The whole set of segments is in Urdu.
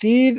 3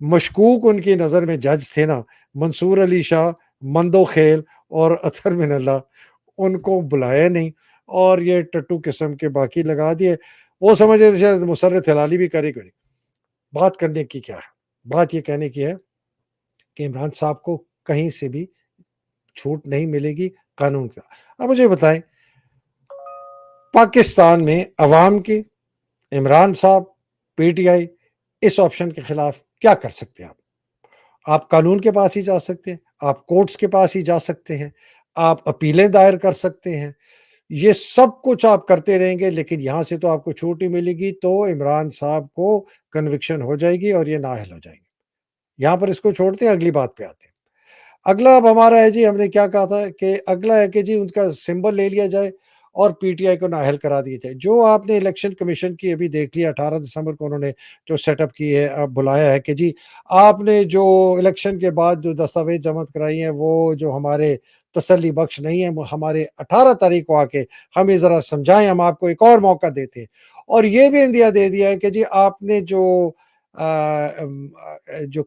مشکوک ان کی نظر میں جج تھے نا منصور علی شاہ، مندو خیل اور اطہر من اللہ، ان کو بلایا نہیں اور یہ ٹٹو قسم کے باقی لگا دیے۔ وہ سمجھے تھے شاید مسرت ہلالی بھی کرے گی نہیں۔ بات کرنے کی کیا ہے؟ بات یہ کہنے کی ہے کہ عمران صاحب کو کہیں سے بھی چھوٹ نہیں ملے گی قانون کا۔ اب مجھے بتائیں، پاکستان میں عوام کی، عمران صاحب، P T I us option کے خلاف کیا کر سکتے ہیں؟ آپ قانون کے پاس ہی جا سکتے ہیں، آپ کورٹس کے پاس ہی جا سکتے ہیں، آپ اپیلیں دائر کر سکتے ہیں، یہ سب کچھ آپ کرتے رہیں گے، لیکن یہاں سے تو آپ کو چھوٹ ہی ملے گی، تو عمران صاحب کو کنوکشن ہو جائے گی اور یہ نااہل ہو جائیں گے۔ یہاں پر اس کو چھوڑتے ہیں، اگلی بات پہ آتے ہیں۔ اگلا اب ہمارا ہے جی، ہم نے کیا کہا تھا کہ اگلا ہے کہ جی ان کا سمبل لے لیا جائے اور پی ٹی آئی کو نااہل کرا دیا جائے۔ جو آپ نے الیکشن کمیشن کی ابھی دیکھ لیا 18 دسمبر کو انہوں نے جو سیٹ اپ کی ہے، اب بلایا ہے کہ جی آپ نے جو الیکشن کے بعد جو دستاویز جمع کرائی ہیں وہ جو ہمارے تسلی بخش نہیں ہے، وہ ہمارے 18 تاریخ کو آ کے ہمیں ذرا سمجھائیں، ہم آپ کو ایک اور موقع دیتے ہیں۔ اور یہ بھی اندیا دے دیا ہے کہ جی آپ نے جو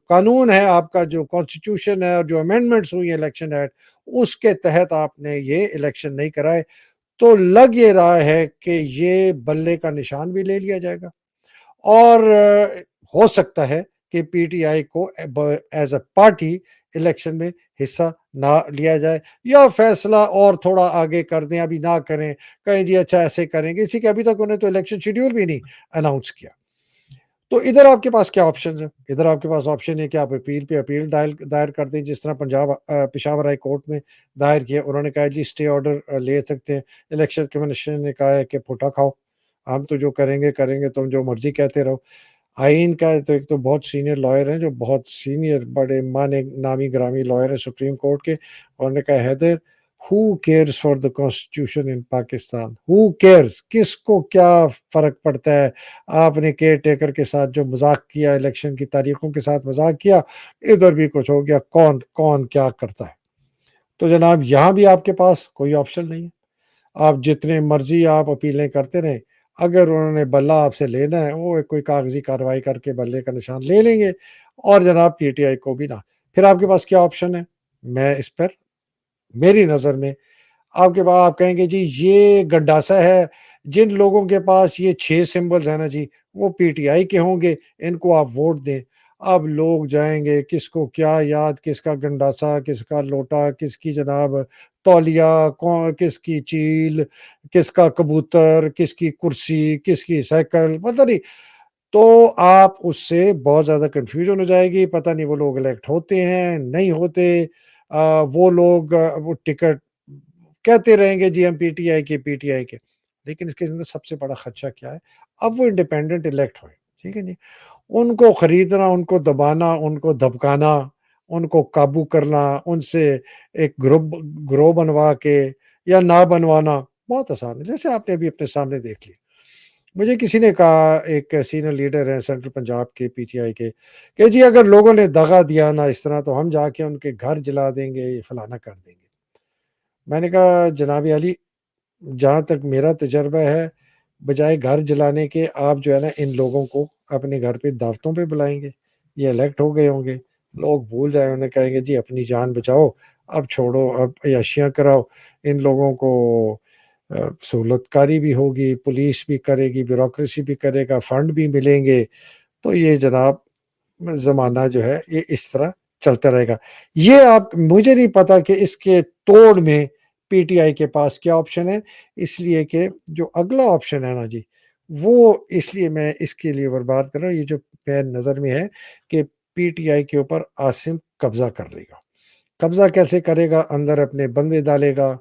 قانون ہے، آپ کا جو کانسٹیٹیوشن ہے اور جو امینڈمنٹس ہوئی ہیں الیکشن ایکٹ، اس کے تحت آپ نے یہ الیکشن نہیں کرائے، تو لگ یہ رہا ہے کہ یہ بلے کا نشان بھی لے لیا جائے گا اور ہو سکتا ہے کہ پی ٹی آئی کو ایز اے پارٹی الیکشن میں حصہ نہ لیا جائے، یا فیصلہ اور تھوڑا آگے کر دیں، ابھی نہ کریں، کہیں جی اچھا ایسے کریں گے، اسی کہ ابھی تک انہیں تو الیکشن شیڈیول بھی نہیں اناؤنس کیا۔ تو ادھر آپ کے پاس کیا آپشنز ہیں؟ ادھر آپ کے پاس آپشن ہے کہ آپ اپیل پہ اپیل دائر کر دیں، جس طرح پشاور ہائی کورٹ میں دائر کیا، انہوں نے کہا جی اسٹے آرڈر لے سکتے ہیں۔ الیکشن کمیشن نے کہا ہے کہ پھوٹا کھاؤ، ہم تو جو کریں گے کریں گے، تم جو مرضی کہتے رہو۔ آئین کا تو ایک تو بہت سینئر لائر ہیں، جو بہت سینئر بڑے مانے نامی گرامی لائر ہیں سپریم کورٹ کے، انہوں نے کہا Haider who cares for the constitution in Pakistan? Who cares؟ کس کو کیا فرق پڑتا ہے؟ آپ نے کیئر ٹیکر کے ساتھ جو مذاق کیا، الیکشن کی تاریخوں کے ساتھ مذاق کیا، ادھر بھی کچھ ہو گیا، کون کون کیا کرتا ہے؟ تو جناب یہاں بھی آپ کے پاس کوئی آپشن نہیں ہے، آپ جتنے مرضی آپ اپیلیں کرتے رہیں، اگر انہوں نے بلہ آپ سے لینا ہے، وہ کوئی کاغذی کارروائی کر کے بلے کا نشان لے لیں گے، اور جناب پی ٹی آئی کو بھی نہ۔ پھر آپ کے پاس کیا آپشن ہے؟ میں اس پر میری نظر میں آپ کے پاس آپ کہیں گے جی یہ گنڈاسا ہے، جن لوگوں کے پاس یہ 6 سمبلز ہیں نا جی، وہ پی ٹی آئی کے ہوں گے، ان کو آپ ووٹ دیں۔ اب لوگ جائیں گے، کس کو کیا یاد، کس کا گنڈاسا، کس کا لوٹا، کس کی جناب تولیہ، کس کی چیل، کس کا کبوتر، کس کی کرسی، کس کی سائیکل، پتہ نہیں۔ تو آپ اس سے بہت زیادہ کنفیوژن ہو جائے گی، پتہ نہیں وہ لوگ الیکٹ ہوتے ہیں نہیں ہوتے، وہ لوگ وہ ٹکٹ کہتے رہیں گے جی ہم پی ٹی آئی کے پی ٹی آئی کے، لیکن اس کے اندر سب سے بڑا خدشہ کیا ہے؟ اب وہ انڈیپینڈنٹ الیکٹ ہوئے، ٹھیک ہے جی، ان کو خریدنا، ان کو دبانا، ان کو دبکانا، ان کو قابو کرنا، ان سے ایک گروہ بنوا کے یا نہ بنوانا بہت آسان ہے، جیسے آپ نے ابھی اپنے سامنے دیکھ لی۔ مجھے کسی نے کہا، ایک سینئر لیڈر ہیں سینٹرل پنجاب کے پی ٹی آئی کے، کہ جی اگر لوگوں نے دغا دیا نا اس طرح، تو ہم جا کے ان کے گھر جلا دیں گے، فلانا کر دیں گے۔ میں نے کہا جناب علی، جہاں تک میرا تجربہ ہے، بجائے گھر جلانے کے آپ جو ہے نا ان لوگوں کو اپنے گھر پہ دعوتوں پہ بلائیں گے، یہ الیکٹ ہو گئے ہوں گے، لوگ بھول جائیں، انہیں کہیں گے جی اپنی جان بچاؤ، اب چھوڑو، اب عیاشیاں کراؤ، ان لوگوں کو سہولت کاری بھی ہوگی، پولیس بھی کرے گی، بیوروکریسی بھی کرے گا، فنڈ بھی ملیں گے، تو یہ جناب زمانہ جو ہے یہ اس طرح چلتا رہے گا۔ یہ آپ، مجھے نہیں پتا کہ اس کے توڑ میں پی ٹی آئی کے پاس کیا آپشن ہے، اس لیے کہ جو اگلا آپشن ہے نا جی، وہ اس لیے میں اس کے لیے برباد کر رہا ہوں، یہ جو میرے نظر میں ہے کہ پی ٹی آئی کے اوپر عاصم قبضہ کر لے گا۔ قبضہ کیسے کرے گا؟ اندر اپنے بندے ڈالے گا،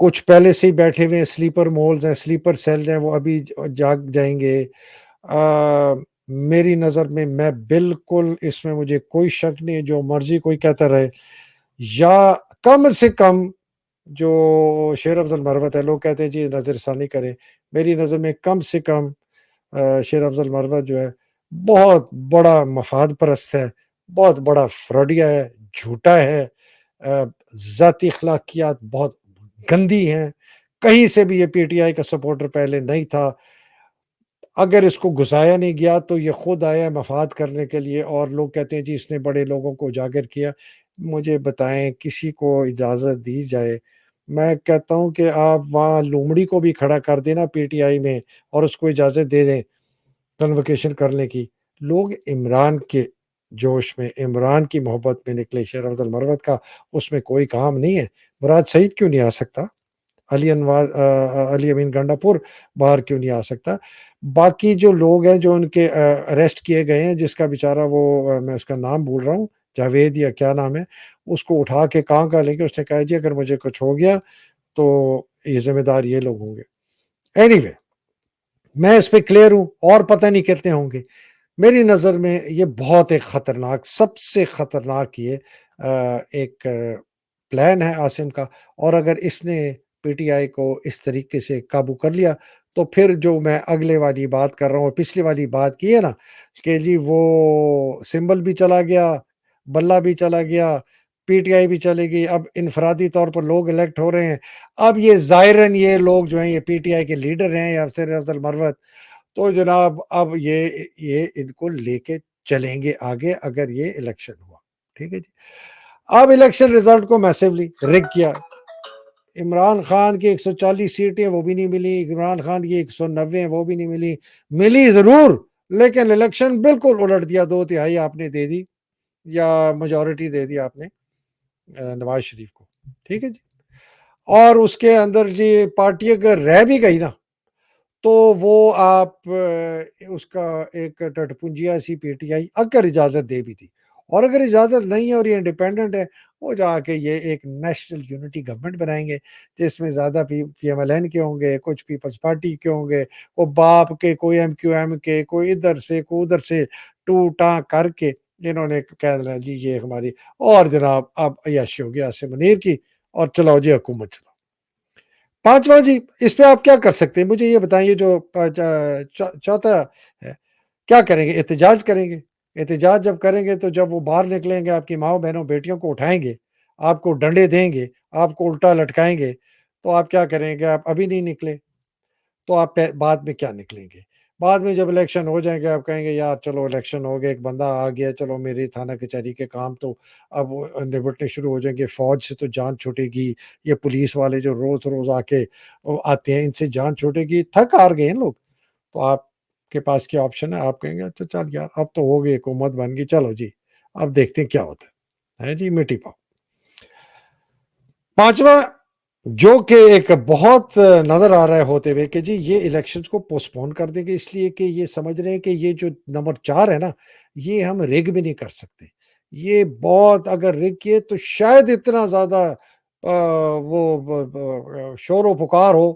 کچھ پہلے سے ہی بیٹھے ہوئے ہیں، سلیپر مولز ہیں، سلیپر سیل ہیں، وہ ابھی جاگ جائیں گے۔ میری نظر میں بالکل اس میں مجھے کوئی شک نہیں ہے، جو مرضی کوئی کہتا رہے، یا کم سے کم جو شیر افضل مروت ہے، لوگ کہتے ہیں جی نظر ثانی کریں، میری نظر میں کم سے کم شیر افضل مروت جو ہے بہت بڑا مفاد پرست ہے، بہت بڑا فراڈیا ہے، جھوٹا ہے، ذاتی اخلاقیات بہت گندی ہیں، کہیں سے بھی یہ پی ٹی آئی کا سپورٹر پہلے نہیں تھا۔ اگر اس کو گھسایا نہیں گیا تو یہ خود آیا مفاد کرنے کے لیے، اور لوگ کہتے ہیں جی اس نے بڑے لوگوں کو اجاگر کیا۔ مجھے بتائیں کسی کو اجازت دی جائے؟ میں کہتا ہوں کہ آپ وہاں لومڑی کو بھی کھڑا کر دیں نا پی ٹی آئی میں، اور اس کو اجازت دے دیں کنوکیشن کرنے کی۔ لوگ عمران کے جوش میں، عمران کی محبت میں نکلے۔ شیر افضل مروت کا اس میں کوئی کام نہیں ہے۔ مراد سعید کیوں نہیں آ سکتا؟ علی امین گنڈا پور باہر کیوں نہیں آ سکتا؟ باقی جو لوگ ہیں جو ان کے اریسٹ کیے گئے ہیں، جس کا بیچارہ وہ میں اس کا نام بھول رہا ہوں، جاوید یا کیا نام ہے، اس کو اٹھا کے کہاں کا لیں گے؟ اس نے کہا جی اگر مجھے کچھ ہو گیا تو یہ ذمہ دار یہ لوگ ہوں گے۔ اینی وے، میں اس پہ کلیئر ہوں، اور پتہ نہیں کتنے ہوں گے۔ میری نظر میں یہ بہت ایک خطرناک، سب سے خطرناک یہ ایک پلان ہے عاصم کا، اور اگر اس نے پی ٹی آئی کو اس طریقے سے قابو کر لیا تو پھر جو میں اگلے والی بات کر رہا ہوں، پچھلی والی بات کی ہے نا کہ جی وہ سمبل بھی چلا گیا، بلہ بھی چلا گیا، پی ٹی آئی بھی چلے گئی، اب انفرادی طور پر لوگ الیکٹ ہو رہے ہیں۔ اب یہ ظاہراً یہ لوگ جو ہیں یہ پی ٹی آئی کے لیڈر ہیں یا سیر افضل مروت، تو جناب اب یہ ان کو لے کے چلیں گے آگے اگر یہ الیکشن ہوا۔ ٹھیک ہے جی۔ اب الیکشن ریزلٹ کو میسیولی ریگ کیا۔ عمران خان کی 140 سیٹیں وہ بھی نہیں ملی، عمران خان کی 190 وہ بھی نہیں ملی، ملی ضرور لیکن الیکشن بالکل الٹ دیا، 2/3 آپ نے دے دی، یا میجورٹی دے دی آپ نے نواز شریف کو۔ ٹھیک ہے جی۔ اور اس کے اندر جی پارٹی اگر رہ بھی گئی نا تو وہ آپ اس کا ایک ٹٹپنجیا سی پی ٹی آئی اگر اجازت دے بھی تھی، اور اگر اجازت نہیں ہے اور یہ انڈیپینڈنٹ ہے، وہ جا کے یہ ایک نیشنل یونٹی گورنمنٹ بنائیں گے جس میں زیادہ پی ایم ایل این کے ہوں گے، کچھ پیپلز پارٹی کے ہوں گے، وہ باپ کے، کوئی ایم کیو ایم کے، کوئی ادھر سے کوئی ادھر سے، ٹو ٹاں کر کے انہوں نے کہہ دینا جی یہ ہماری، اور جناب اب عیاشی ہوگی عاصم منیر کی، اور چلاؤ جی حکومت چلاؤ۔ پانچواں جی، اس پہ آپ کیا کر سکتے ہیں مجھے یہ بتائیں، یہ جو چوتھا ہے، کیا کریں گے؟ احتجاج کریں گے۔ احتجاج جب کریں گے تو جب وہ باہر نکلیں گے، آپ کی ماؤں بہنوں بیٹیوں کو اٹھائیں گے، آپ کو ڈنڈے دیں گے، آپ کو الٹا لٹکائیں گے، تو آپ کیا کریں گے؟ آپ ابھی نہیں نکلے تو آپ بعد میں کیا نکلیں گے؟ بعد میں جب الیکشن ہو جائیں گے آپ کہیں گے یار چلو الیکشن ہو گیا، ایک بندہ آ گیا، چلو میری تھانہ کچہری کے کام تو اب نبٹنے شروع ہو جائیں گے، فوج سے تو جان چھوٹے گی، یہ پولیس والے جو روز روز آ کے آتے ہیں ان سے جان چھوٹے گی، تھک ہار گئے ہیں لوگ۔ تو آپ کے پاس کیا آپشن ہے؟ آپ کہیں گے اچھا چل یار اب تو ہو گئی، حکومت بن گئی، چلو جی اب دیکھتے ہیں کیا ہوتا ہے جی، مٹی پاؤ۔ پانچواں جو کہ ایک بہت نظر آ رہا ہے ہوتے ہوئے کہ جی یہ الیکشنز کو پوسٹ پون کر دیں گے، اس لیے کہ یہ سمجھ رہے ہیں کہ یہ جو نمبر 4 ہے نا، یہ ہم ریگ بھی نہیں کر سکتے، یہ بہت اگر ریگ کیے تو شاید اتنا زیادہ وہ شور و پکار ہو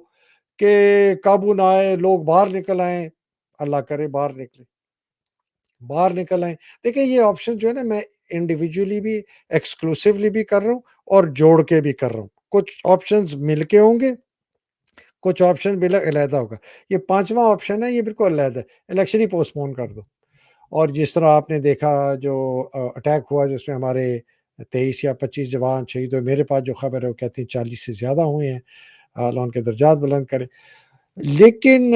کہ قابو نہ آئے، لوگ باہر نکل آئیں، اللہ کرے باہر نکلے، باہر نکل آئیں۔ دیکھیں یہ آپشن جو ہے نا، میں انڈیویجولی بھی ایکسکلوسیولی بھی کر رہا ہوں اور جوڑ کے بھی کر رہا ہوں، کچھ آپشنز مل کے ہوں گے، کچھ آپشن بلا علیحدہ ہوگا۔ یہ پانچواں آپشن ہے، یہ بالکل علیحدہ ہے، الیکشن ہی پوسٹ پون کر دو۔ اور جس طرح آپ نے دیکھا جو اٹیک ہوا جس میں ہمارے 23 یا 25 جوان شہید ہوئے، میرے پاس جو خبر ہے وہ کہتے ہیں 40 سے زیادہ ہوئے ہیں، اللہ ان کے درجات بلند کرے۔ لیکن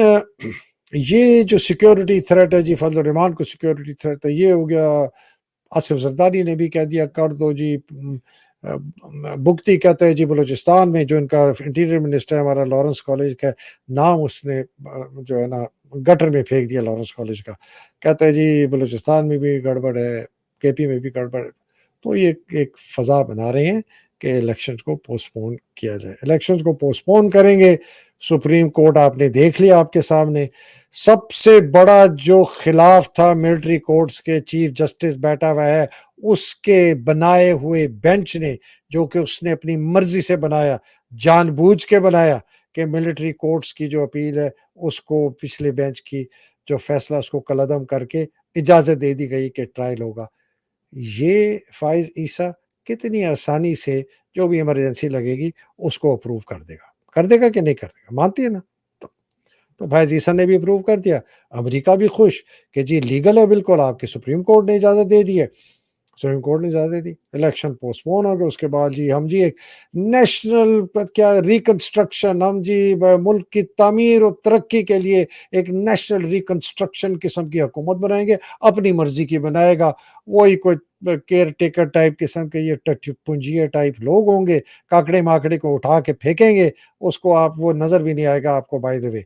یہ جو سیکیورٹی تھریٹ ہے جی، فضل الرحمان کو سیکیورٹی تھریٹ ہے، یہ ہو گیا، آصف زرداری نے بھی کہہ دیا کر دو جی، بگتی کہتے ہیں جی بلوچستان میں، جو ان کا انٹیریئر منسٹر ہے ہمارا لارنس کالج کا نام اس نے جو ہے نا گٹر میں پھینک دیا لارنس کالج کا، کہتا ہے جی بلوچستان میں بھی گڑبڑ ہے، کے پی میں بھی گڑبڑ ہے۔ تو یہ ایک فضا بنا رہے ہیں کہ الیکشنز کو پوسٹ پون کیا جائے، الیکشنز کو پوسٹ پون کریں گے۔ سپریم کورٹ آپ نے دیکھ لیا، آپ کے سامنے سب سے بڑا جو خلاف تھا ملٹری کورٹس کے چیف جسٹس بیٹھا ہوا ہے، اس کے بنائے ہوئے بینچ نے، جو کہ اس نے اپنی مرضی سے بنایا، جان بوجھ کے بنایا کہ ملٹری کورٹس کی جو اپیل ہے اس کو پچھلے بینچ کی جو فیصلہ اس کو کالعدم کر کے اجازت دے دی گئی کہ ٹرائل ہوگا۔ یہ فائز عیسیٰ کتنی آسانی سے جو بھی ایمرجنسی لگے گی اس کو اپروو کر دے گا کہ نہیں کر دے گا؟ مانتی ہے نا؟ تو فائز عیسیٰ نے بھی اپروو کر دیا، امریکہ بھی خوش کہ جی لیگل ہے بالکل، آپ کے سپریم کورٹ نے اجازت دے دی ہے۔ سپریم کورٹ نے اجازت دے دی، الیکشن پوسٹ پون ہو گیا، اس کے بعد جی ہم جی ایک نیشنل کیا ریکنسٹرکشن، ہم جی ملک کی تعمیر و ترقی کے لیے ایک نیشنل ریکنسٹرکشن قسم کی حکومت بنائیں گے، اپنی مرضی کی بنائے گا، وہی کوئی کیئر ٹیکر ٹائپ قسم کے یہ پنجیے ٹائپ لوگ ہوں گے، کاکڑے ماکڑے کو اٹھا کے پھینکیں گے، اس کو آپ وہ نظر بھی نہیں آئے گا آپ کو بائی دا وے،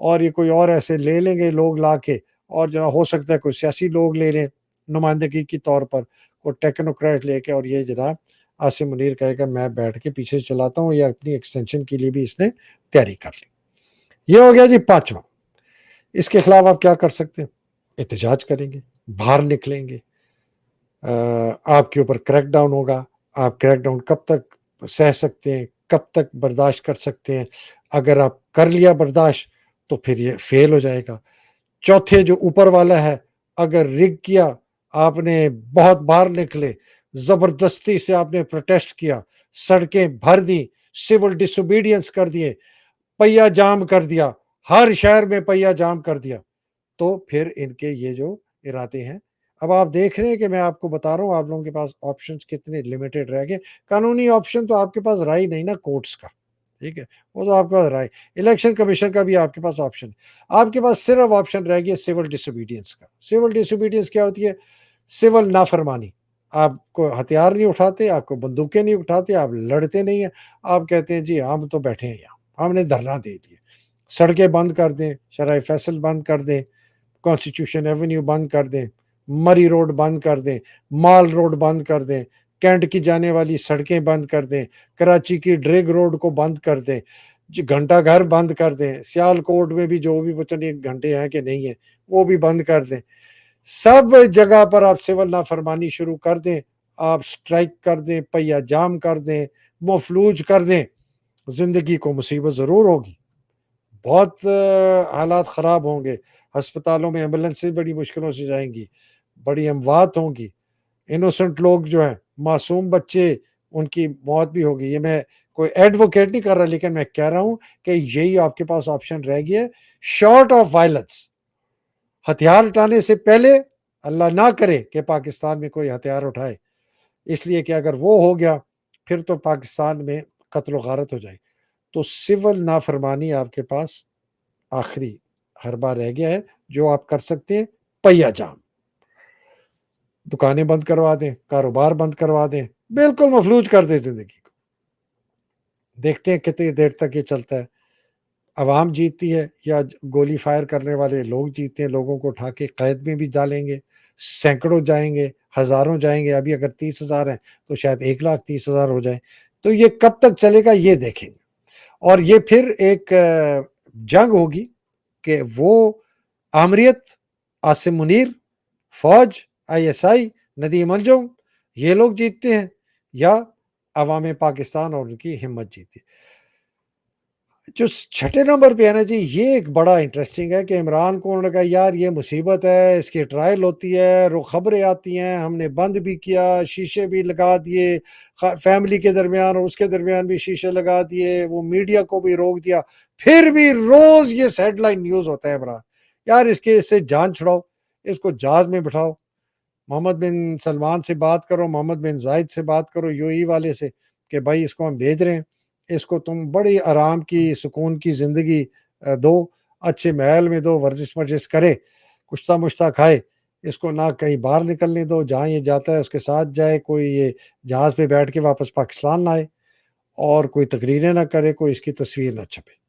اور یہ کوئی اور ایسے لے لیں گے لوگ لا کے، اور جو ہو سکتا ہے کوئی سیاسی لوگ لے لیں نمائندگی کے طور پر، وہ ٹیکنوکریٹ لے کے، اور یہ جناب عاصم منیر کہے گا میں بیٹھ کے پیچھے چلاتا ہوں، یا اپنی ایکسٹینشن کے لیے بھی اس نے تیاری کر لی۔ یہ ہو گیا جی پانچواں۔ اس کے خلاف آپ کیا کر سکتے ہیں؟ احتجاج کریں گے، باہر نکلیں گے، آپ کے اوپر کریک ڈاؤن ہوگا۔ آپ کریک ڈاؤن کب تک سہ سکتے ہیں، کب تک برداشت کر سکتے ہیں؟ اگر آپ کر لیا برداشت تو پھر یہ فیل ہو جائے گا۔ چوتھے جو اوپر والا ہے، اگر رگ کیا، آپ نے بہت باہر نکلے، زبردستی سے آپ نے پروٹیسٹ کیا، سڑکیں بھر دی، سول ڈس اوبیڈینس کر دیے، پہیا جام کر دیا، ہر شہر میں پہیا جام کر دیا، تو پھر ان کے یہ جو ارادے ہیں، اب آپ دیکھ رہے ہیں کہ میں آپ کو بتا رہا ہوں آپ لوگوں کے پاس آپشنز کتنے لیمیٹڈ رہ گئے۔ قانونی آپشن تو آپ کے پاس رہا ہی نہیں نا کورٹس کا، ٹھیک ہے، وہ تو آپ کے پاس رہا ہے، الیکشن کمیشن کا بھی آپ کے پاس آپشن، آپ کے پاس صرف آپشن رہ گیا سول ڈس اوبیڈینس کا۔ سول ڈس اوبیڈینس کیا ہوتی ہے؟ سول نافرمانی۔ آپ کو ہتھیار نہیں اٹھاتے، آپ کو بندوقیں نہیں اٹھاتے، آپ لڑتے نہیں ہیں، آپ کہتے ہیں جی ہم تو بیٹھے ہیں یہاں، ہم نے دھرنا دے دیا، سڑکیں بند کر دیں، شرائع فیصل بند کر دیں، کانسٹیٹیوشن ایونیو بند کر دیں، مری روڈ بند کر دیں، مال روڈ بند کر دیں، کینٹ کی جانے والی سڑکیں بند کر دیں، کراچی کی ڈریگ روڈ کو بند کر دیں، گھنٹہ گھر بند کر دیں، سیال کوٹ میں بھی جو بھی پتہ نہیں گھنٹے ہیں کہ نہیں ہیں وہ بھی بند کر دیں، سب جگہ پر آپ سول نافرمانی شروع کر دیں، آپ سٹرائک کر دیں، پہیا جام کر دیں، مفلوج کر دیں، زندگی کو مصیبت ضرور ہوگی، بہت حالات خراب ہوں گے، ہسپتالوں میں ایمبولینس سے بڑی مشکلوں سے جائیں گی، بڑی اموات ہوں گی، انوسنٹ لوگ جو ہیں، معصوم بچے، ان کی موت بھی ہوگی۔ یہ میں کوئی ایڈوکیٹ نہیں کر رہا، لیکن میں کہہ رہا ہوں کہ یہی آپ کے پاس آپشن رہ گیا ہے، شارٹ آف وائلنس، ہتھیار اٹھانے سے پہلے اللہ نہ کرے کہ پاکستان میں کوئی ہتھیار اٹھائے، اس لیے کہ اگر وہ ہو گیا پھر تو پاکستان میں قتل و غارت ہو جائے، تو سول نافرمانی آپ کے پاس آخری حربہ رہ گیا ہے جو آپ کر سکتے ہیں، پہیا جام، دکانیں بند کروا دیں، کاروبار بند کروا دیں، بالکل مفلوج کر دیں زندگی کو۔ دیکھتے ہیں کتنی دیر تک یہ چلتا ہے، عوام جیتتی ہے یا گولی فائر کرنے والے لوگ جیتے ہیں، لوگوں کو اٹھا کے قید میں بھی ڈالیں گے، سینکڑوں جائیں گے، ہزاروں جائیں گے، ابھی اگر 30,000 ہیں تو شاید 1,30,000 ہو جائیں، تو یہ کب تک چلے گا یہ دیکھیں گے، اور یہ پھر ایک جنگ ہوگی کہ وہ آمریت، عاصم منیر، فوج، آئی ایس آئی، ندیم انجم، یہ لوگ جیتتے ہیں یا عوام پاکستان اور ان کی ہمت جیتی ہے۔ جو چھٹے نمبر پہ ہے نا جی، یہ ایک بڑا انٹرسٹنگ ہے کہ عمران کو انہوں نے کہا یار یہ مصیبت ہے، اس کی ٹرائل ہوتی ہے، خبریں آتی ہیں، ہم نے بند بھی کیا، شیشے بھی لگا دیے، فیملی کے درمیان اور اس کے درمیان بھی شیشے لگا دیے، وہ میڈیا کو بھی روک دیا، پھر بھی روز یہ ہیڈ لائن نیوز ہوتا ہے عمران، یار اس سے جان چھڑاؤ، اس کو جہاز میں بٹھاؤ، محمد بن سلمان سے بات کرو، محمد بن زائد سے بات کرو، یو ای والے سے، کہ بھائی اس کو ہم بھیج رہے ہیں، اس کو تم بڑی آرام کی سکون کی زندگی دو، اچھے محل میں دو، ورزش ورزش کرے، کشتہ مشتہ کھائے، اس کو نہ کہیں باہر نکلنے دو، جہاں یہ جاتا ہے اس کے ساتھ جائے، کوئی یہ جہاز پہ بیٹھ کے واپس پاکستان نہ آئے، اور کوئی تقریریں نہ کرے، کوئی اس کی تصویر نہ چھپے،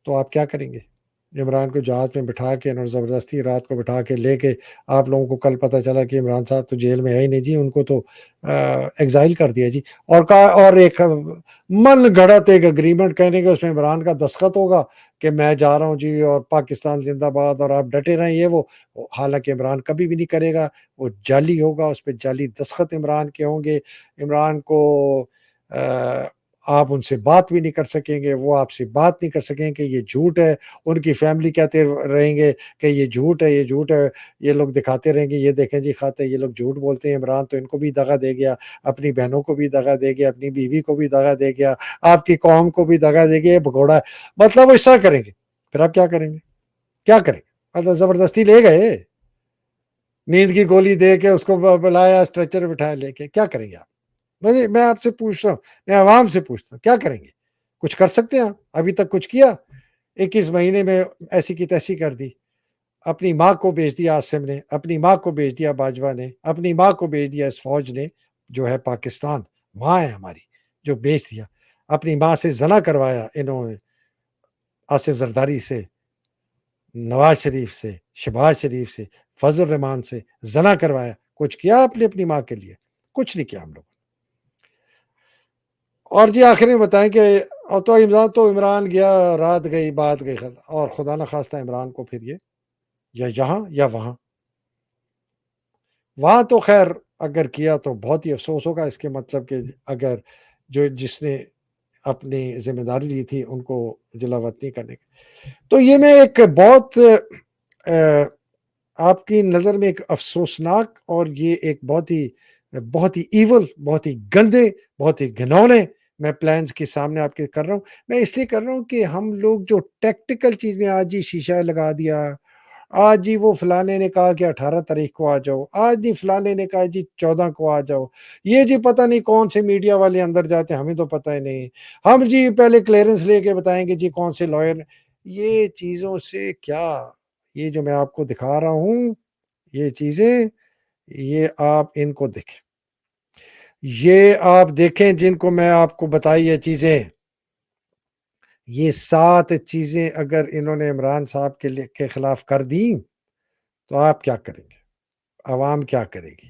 تو آپ کیا کریں گے؟ عمران کو جہاز میں بٹھا کے اور زبردستی رات کو بٹھا کے لے کے، آپ لوگوں کو کل پتہ چلا کہ عمران صاحب تو جیل میں ہے ہی نہیں جی، ان کو تو ایگزائل کر دیا جی، اور اور ایک من گھڑت ایک اگریمنٹ کہنے کے اس میں عمران کا دستخط ہوگا کہ میں جا رہا ہوں جی اور پاکستان زندہ باد اور آپ ڈٹے رہیں، یہ وہ، حالانکہ عمران کبھی بھی نہیں کرے گا، وہ جعلی ہوگا، اس پہ جعلی دستخط عمران کے ہوں گے، عمران کو آپ ان سے بات بھی نہیں کر سکیں گے، وہ آپ سے بات نہیں کر سکیں کہ یہ جھوٹ ہے، ان کی فیملی کہتے رہیں گے کہ یہ جھوٹ ہے، یہ جھوٹ ہے، یہ لوگ دکھاتے رہیں گے، یہ دیکھیں جی کھاتے یہ لوگ جھوٹ بولتے ہیں، عمران تو ان کو بھی دغا دے گیا، اپنی بہنوں کو بھی دغا دے گیا، اپنی بیوی کو بھی دغا دے گیا، آپ کی قوم کو بھی دغا دے گیا، یہ بھگوڑا ہے، مطلب وہ اس طرح کریں گے، پھر آپ کیا کریں گے؟ کیا کریں گے؟ مطلب زبردستی لے گئے، نیند کی گولی دے کے اس کو بلایا، اسٹریچر بٹھایا لے کے، کیا کریں گے آپ؟ میں آپ سے پوچھ رہا ہوں، میں عوام سے پوچھتا ہوں، کیا کریں گے؟ کچھ کر سکتے ہیں آپ؟ ابھی تک کچھ کیا؟ 21 مہینے میں ایسی کی تیسی کر دی، اپنی ماں کو بیچ دیا عاصم نے، اپنی ماں کو بیچ دیا باجوہ نے، اپنی ماں کو بیچ دیا اس فوج نے، جو ہے پاکستان ماں ہے ہماری، جو بیچ دیا، اپنی ماں سے زنا کروایا انہوں نے، آصف زرداری سے، نواز شریف سے، شہباز شریف سے، فضل الرحمان سے زنا کروایا، کچھ کیا آپ نے اپنی ماں کے لیے؟ کچھ نہیں کیا ہم لوگ۔ اور جی آخر میں بتائیں کہ تو عمران گیا، رات گئی بات گئی، اور خدا نہ خواستہ عمران کو پھر یہ یا یہاں یا وہاں، وہاں تو خیر اگر کیا تو بہت ہی افسوس ہوگا، اس کے مطلب کہ اگر جس نے اپنی ذمہ داری لی تھی ان کو جلا وطنی کرنے کی، تو یہ میں ایک بہت آپ کی نظر میں ایک افسوسناک، اور یہ ایک بہت ہی ایول، بہت ہی گندے، بہت ہی گھنونے میں پلانز کے سامنے آپ کے کر رہا ہوں۔ میں اس لیے کر رہا ہوں کہ ہم لوگ جو ٹیکٹیکل چیز میں، آج ہی شیشہ لگا دیا، آج ہی وہ فلانے نے کہا کہ 18 تاریخ کو آ جاؤ، آج ہی فلانے نے کہا جی 14 کو آ جاؤ، یہ جی پتہ نہیں کون سے میڈیا والے اندر جاتے ہیں، ہمیں تو پتہ ہی نہیں، ہم جی پہلے کلیئرنس لے کے بتائیں گے جی کون سے لائر۔ یہ چیزوں سے کیا، یہ جو میں آپ کو دکھا رہا ہوں یہ چیزیں، یہ آپ ان کو دیکھیں، یہ آپ دیکھیں جن کو میں آپ کو بتائی یہ چیزیں، یہ 7 چیزیں اگر انہوں نے عمران صاحب کے خلاف کر دی تو آپ کیا کریں گے؟ عوام کیا کرے گی؟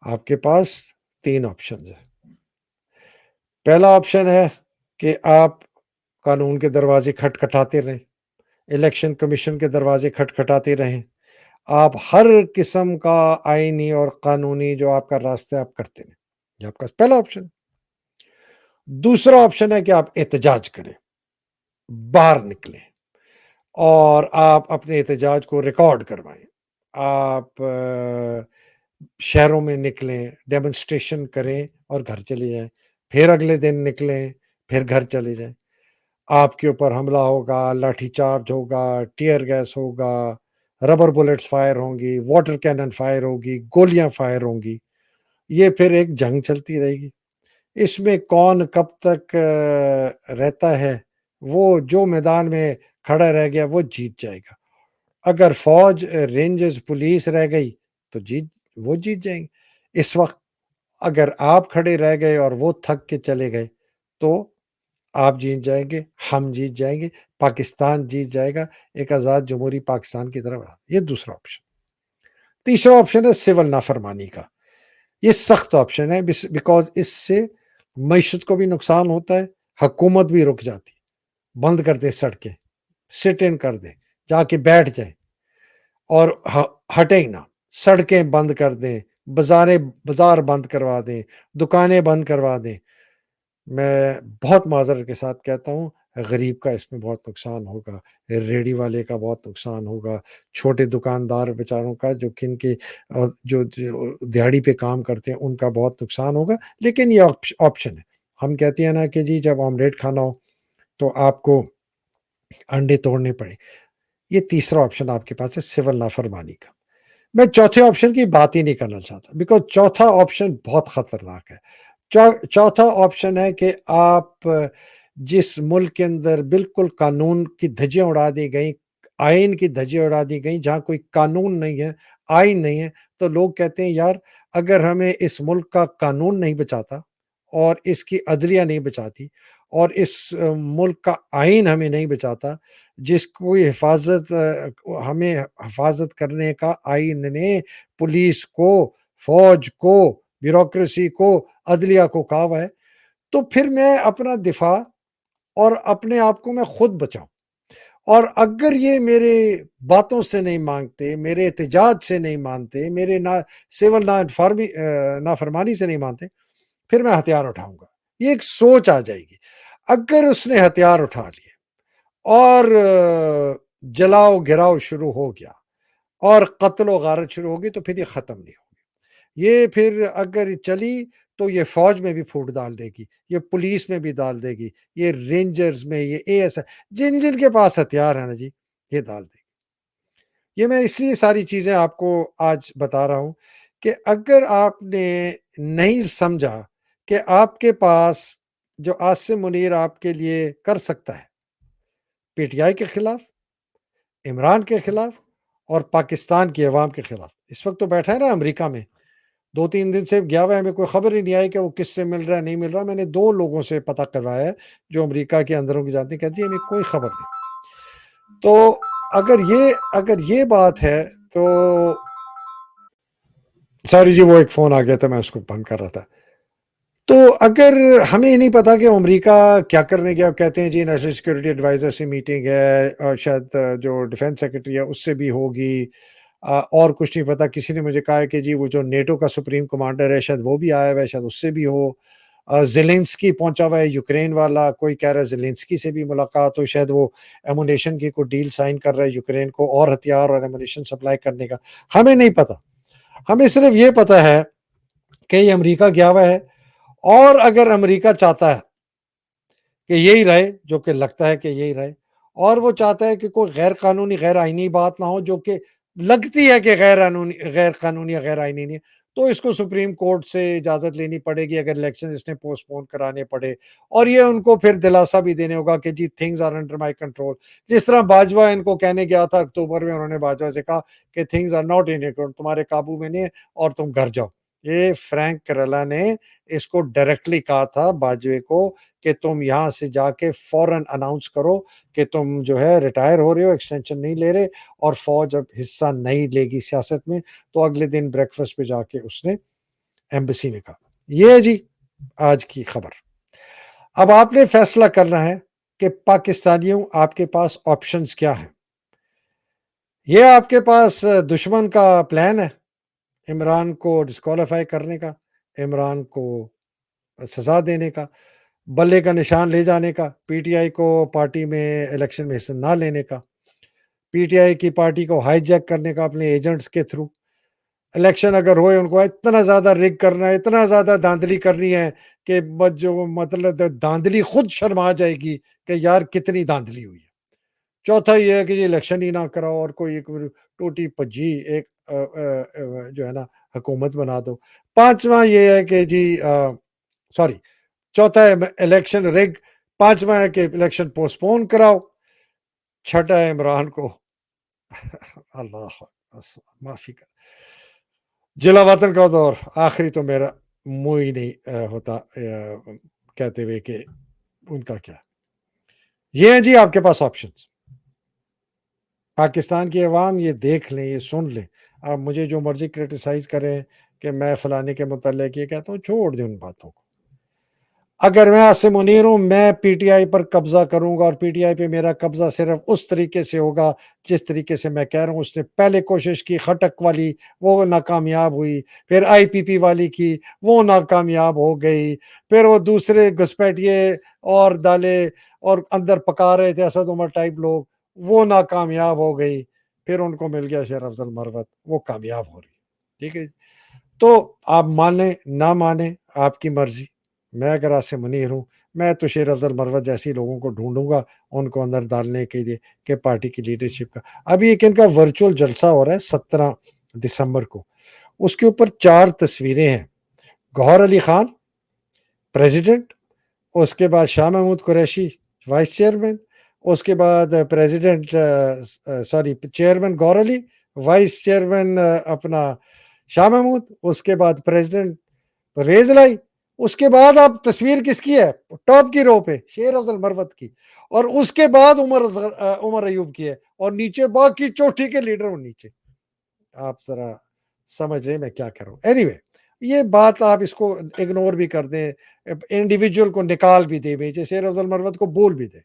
آپ کے پاس 3 آپشنز ہیں۔ پہلا آپشن ہے کہ آپ قانون کے دروازے کھٹکھٹاتے رہیں، الیکشن کمیشن کے دروازے کھٹکھٹاتے رہیں، آپ ہر قسم کا آئینی اور قانونی جو آپ کا راستہ آپ کرتے رہیں، یہ آپ کا پہلا آپشن۔ دوسرا آپشن ہے کہ آپ احتجاج کریں، باہر نکلیں، اور آپ اپنے احتجاج کو ریکارڈ کروائیں، آپ شہروں میں نکلیں، ڈیمونسٹریشن کریں اور گھر چلے جائیں، پھر اگلے دن نکلیں، پھر گھر چلے جائیں، آپ کے اوپر حملہ ہوگا، لاٹھی چارج ہوگا، ٹیئر گیس ہوگا، ربر بلٹس فائر ہوں گی، واٹر کینن فائر ہوگی، گولیاں فائر ہوں گی، یہ پھر ایک جنگ چلتی رہے گی۔ اس میں کون کب تک رہتا ہے، وہ جو میدان میں کھڑا رہ گیا وہ جیت جائے گا۔ اگر فوج، رینجرز، پولیس رہ گئی تو وہ جیت جائیں گے۔ اس وقت اگر آپ کھڑے رہ گئے اور وہ تھک کے چلے گئے تو آپ جیت جائیں گے، ہم جیت جائیں گے، پاکستان جیت جائے گا، ایک آزاد جمہوری پاکستان کی طرف۔ یہ دوسرا آپشن۔ تیسرا آپشن ہے سول نافرمانی کا۔ یہ سخت آپشن ہے، بیکاز اس سے معیشت کو بھی نقصان ہوتا ہے، حکومت بھی رک جاتی، بند کر دیں سڑکیں، سٹ ان کر دیں، جا کے بیٹھ جائیں اور ہٹیں نہ، سڑکیں بند کر دیں، بازار بند کروا دیں، دکانیں بند کروا دیں۔ میں بہت معذرت کے ساتھ کہتا ہوں، غریب کا اس میں بہت نقصان ہوگا، ریڑھی والے کا بہت نقصان ہوگا، چھوٹے دکاندار بیچاروں کا، جو جو دیہڑی پہ کام کرتے ہیں ان کا بہت نقصان ہوگا۔ لیکن یہ آپشن ہے۔ ہم کہتے ہیں نا کہ جی جب آملیٹ کھانا ہو تو آپ کو انڈے توڑنے پڑے، یہ تیسرا آپشن آپ کے پاس ہے، سول نافرمانی کا۔ میں چوتھے آپشن کی بات ہی نہیں کرنا چاہتا، بیکاز چوتھا آپشن بہت خطرناک ہے۔ چوتھا آپشن ہے کہ آپ جس ملک کے اندر بالکل قانون کی دھجیاں اڑا دی گئیں، آئین کی دھجیاں اڑا دی گئیں، جہاں کوئی قانون نہیں ہے، آئین نہیں ہے، تو لوگ کہتے ہیں یار اگر ہمیں اس ملک کا قانون نہیں بچاتا اور اس کی عدلیہ نہیں بچاتی اور اس ملک کا آئین ہمیں نہیں بچاتا، جس کوئی حفاظت ہمیں حفاظت کرنے کا آئین نے پولیس کو، فوج کو، بیوروکریسی کو، عدلیہ کو کہا ہوا ہے، تو پھر میں اپنا دفاع اور اپنے آپ کو میں خود بچاؤں۔ اور اگر یہ میرے باتوں سے نہیں مانگتے، میرے احتجاج سے نہیں مانتے، میرے سول نافرمانی سے نہیں مانتے، پھر میں ہتھیار اٹھاؤں گا۔ یہ ایک سوچ آ جائے گی۔ اگر اس نے ہتھیار اٹھا لیے اور جلاؤ گراؤ شروع ہو گیا اور قتل و غارت شروع ہوگی تو پھر یہ ختم نہیں ہوگی۔ یہ پھر اگر چلی تو یہ فوج میں بھی پھوٹ ڈال دے گی، یہ پولیس میں بھی ڈال دے گی، یہ رینجرز میں، یہ ASI، جن کے پاس ہتھیار ہے نا جی، یہ ڈال دے گی۔ یہ میں اس لیے ساری چیزیں آپ کو آج بتا رہا ہوں کہ اگر آپ نے نہیں سمجھا کہ آپ کے پاس جو عاصم منیر آپ کے لیے کر سکتا ہے پی ٹی آئی کے خلاف، عمران کے خلاف اور پاکستان کی عوام کے خلاف، اس وقت تو بیٹھا ہے نا امریکہ میں، 2-3 دن سے گیا ہوا ہے، ہمیں کوئی خبر ہی نہیں آئی کہ وہ کس سے مل رہا ہے نہیں مل رہا. میں نے 2 لوگوں سے پتہ کروایا ہے جو امریکہ کے اندروں کی جانتے ہیں، کہتے ہیں ہمیں کوئی خبر نہیں. تو اگر یہ بات ہے تو سوری جی، وہ ایک فون آ گیا تھا، میں اس کو بند کر رہا تھا. تو اگر ہمیں نہیں پتا کہ امریکہ کیا کرنے گیا، کہتے ہیں جی نیشنل سیکورٹی ایڈوائزر سے میٹنگ ہے، اور شاید جو ڈیفینس سیکرٹری ہے اس سے بھی ہوگی، اور کچھ نہیں پتا. کسی نے مجھے کہا ہے کہ جی وہ جو نیٹو کا سپریم کمانڈر ہے شاید وہ بھی آیا ہوا ہے، شاید اس سے بھی ہو. زیلنسکی پہنچا ہوا ہے یوکرین والا، کوئی کہہ رہا ہے زیلنسکی سے بھی ملاقات ہو، شاید وہ ایمونیشن کی کوئی ڈیل سائن کر رہا ہے یوکرین کو اور ہتھیار اور ایمونیشن سپلائی کرنے کا. ہمیں نہیں پتا، ہمیں صرف یہ پتا ہے کہ یہ امریکہ گیا ہوا ہے، اور اگر امریکہ چاہتا ہے کہ یہی رہے، جو کہ لگتا ہے کہ یہی رہے، اور وہ چاہتا ہے کہ کوئی غیر قانونی غیر آئینی بات نہ ہو، جو کہ لگتی ہے کہ غیر قانونی یا غیر آئینی نہیں ہے، تو اس کو سپریم کورٹ سے اجازت لینی پڑے گی اگر الیکشن اس نے پوسٹ پون کرانے پڑے. اور یہ ان کو پھر دلاسا بھی دینے ہوگا کہ جی things are under my control. جس طرح باجوہ ان کو کہنے گیا تھا اکتوبر میں، انہوں نے باجوہ سے کہا کہ things are not in control, تمہارے قابو میں نہیں ہے اور تم گھر جاؤ. یہ فرینک کرلا نے اس کو ڈائریکٹلی کہا تھا باجوے کو کہ تم یہاں سے جا کے فوراً اناؤنس کرو کہ تم جو ہے ریٹائر ہو رہے ہو، ایکسٹینشن نہیں لے رہے، اور فوج اب حصہ نہیں لے گی سیاست میں. تو اگلے دن بریکفسٹ پہ جا کے اس نے ایمبیسی میں کہا. یہ ہے جی آج کی خبر. اب آپ نے فیصلہ کرنا ہے کہ پاکستانیوں آپ کے پاس آپشنز کیا ہیں. یہ آپ کے پاس دشمن کا پلان ہے، عمران کو ڈسکوالیفائی کرنے کا، عمران کو سزا دینے کا، بلے کا نشان لے جانے کا، پی ٹی آئی کو پارٹی میں الیکشن میں حصہ نہ لینے کا، پی ٹی آئی کی پارٹی کو ہائی جیک کرنے کا اپنے ایجنٹس کے تھرو. الیکشن اگر ہوئے ان کو اتنا زیادہ ریگ کرنا ہے، اتنا زیادہ دھاندلی کرنی ہے کہ جو مطلب دھاندلی خود شرما جائے گی کہ یار کتنی دھاندلی ہوئی ہے. چوتھا یہ ہے کہ یہ الیکشن ہی نہ کراؤ اور کوئی ایک ٹوٹی پجی ایک جو ہے نا حکومت بنا دو. پانچواں یہ ہے کہ جی سوری چوتھا ہے الیکشن ریگ، پانچواں ہے کہ الیکشن پوسٹ پون کراؤ، چھٹا ہے عمران کو اللہ معافی کر جلا وطن کا دور. آخری تو میرا منہ ہی نہیں ہوتا کہتے ہوئے کہ ان کا کیا. یہ ہیں جی آپ کے پاس آپشنز. پاکستان کی عوام یہ دیکھ لیں، یہ سن لیں. آپ مجھے جو مرضی کرٹیسائز کریں کہ میں فلانے کے متعلق یہ کہتا ہوں، چھوڑ دیں ان باتوں کو. اگر میں عاصم منیر ہوں، میں پی ٹی آئی پر قبضہ کروں گا، اور پی ٹی آئی پہ میرا قبضہ صرف اس طریقے سے ہوگا جس طریقے سے میں کہہ رہا ہوں. اس نے پہلے کوشش کی خٹک والی، وہ ناکامیاب ہوئی، پھر آئی پی پی والی کی، وہ ناکامیاب ہو گئی، پھر وہ دوسرے گھسپیٹیے اور دالے اور اندر پکا رہے تھے اسد عمر ٹائپ لوگ، وہ ناکامیاب ہو گئی، پھر ان کو مل گیا شیر افضل مروت، وہ کامیاب ہو رہی. ٹھیک ہے. تو آپ مانیں نہ مانیں آپ کی مرضی. میں اگر عاصم منیر ہوں، میں تو شیر افضل مروت جیسی لوگوں کو ڈھونڈوں گا ان کو اندر ڈالنے کے لیے کہ پارٹی کی لیڈرشپ کا. ابھی ایک ان کا ورچوئل جلسہ ہو رہا ہے 17 دسمبر کو. اس کے اوپر 4 تصویریں ہیں. گوہر علی خان پریزیڈنٹ، اس کے بعد شاہ محمود قریشی وائس چیئرمین، اس کے بعد پریزیڈنٹ چیئرمین گوہر علی، وائس چیئرمین اپنا شاہ محمود، اس کے بعد پریزیڈنٹ پرویز الہی. اس کے بعد آپ تصویر کس کی ہے ٹاپ کی رو پہ؟ شیر افضل مروت کی. اور اس کے بعد عمر ایوب کی ہے، اور نیچے باقی چوٹی کے لیڈر ہوں نیچے. آپ ذرا سمجھ رہے میں کیا کروں. اینی وے یہ بات آپ اس کو اگنور بھی کر دیں، انڈیویجول کو نکال بھی دے بیچے، شیر افضل مروت کو بول بھی دے.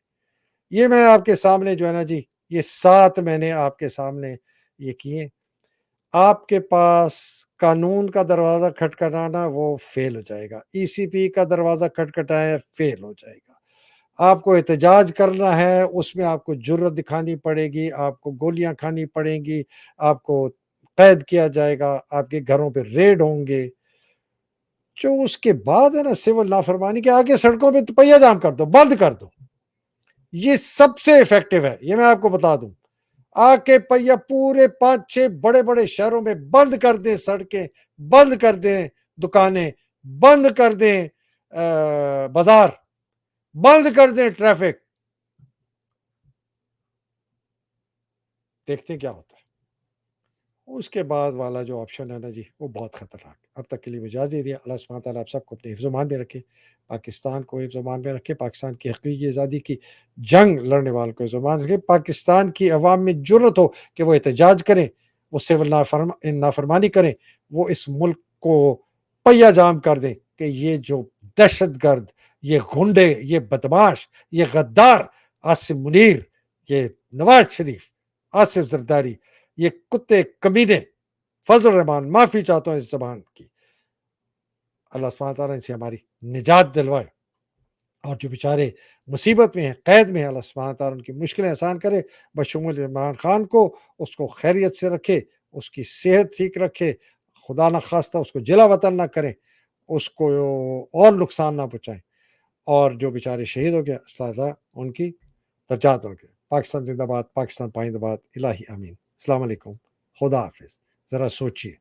یہ میں آپ کے سامنے جو ہے نا جی، یہ 7 میں نے آپ کے سامنے یہ کیے. آپ کے پاس قانون کا دروازہ کھٹکھٹانا وہ فیل ہو جائے گا. ای سی پی کا دروازہ کھٹکھٹائے فیل ہو جائے گا. آپ کو احتجاج کرنا ہے، اس میں آپ کو جرت دکھانی پڑے گی، آپ کو گولیاں کھانی پڑیں گی، آپ کو قید کیا جائے گا، آپ کے گھروں پہ ریڈ ہوں گے. جو اس کے بعد ہے نا سول نافرمانی کے آگے سڑکوں پہ پہیہ جام کر دو، بند کر دو. یہ سب سے افیکٹو ہے، یہ میں آپ کو بتا دوں. آ کے پہیا پورے 5-6 بڑے بڑے شہروں میں بند کر دیں، سڑکیں بند کر دیں، دکانیں بند کر دیں، بازار بند کر دیں، ٹریفک، دیکھتے ہیں کیا ہوتا ہے۔ اس کے بعد والا جو آپشن ہے نا جی، وہ بہت خطرناک۔ اب تک کے لیے اجازت دیا، اللہ سبحانہ تعالیٰ آپ سب کو اپنے حفظ و امان میں رکھے، پاکستان کو حفظ و امان میں رکھے، پاکستان کی حقیقی آزادی کی جنگ لڑنے والوں کو حفظ و امان رکھے، پاکستان کی عوام میں جرأت ہو کہ وہ احتجاج کریں، وہ سول نافرمانی کریں، وہ اس ملک کو پہیا جام کر دیں کہ یہ جو دہشت گرد، یہ غنڈے، یہ بدماش، یہ غدار عاصم منیر، یہ نواز شریف، آصف زرداری، یہ کتے کمینے، فضل الرحمان، معافی چاہتا ہوں اس زبان کی، اللہ سبحانہ تعالیٰ ان سے ہماری نجات دلوائے، اور جو بیچارے مصیبت میں ہیں، قید میں ہیں، اللہ سبحانہ تعالیٰ ان کی مشکلیں آسان کرے، بشمول عمران خان کو، اس کو خیریت سے رکھے، اس کی صحت ٹھیک رکھے، خدا نہ خواستہ اس کو جلا وطن نہ کریں، اس کو اور نقصان نہ پہنچائیں، اور جو بیچارے شہید ہو گیا اللہ ان کی درجات ان کے۔ پاکستان زندہ باد، پاکستان پائندہ باد، الہی آمین۔ السلام علیکم، خدا حافظ۔ ذرا سوچیے۔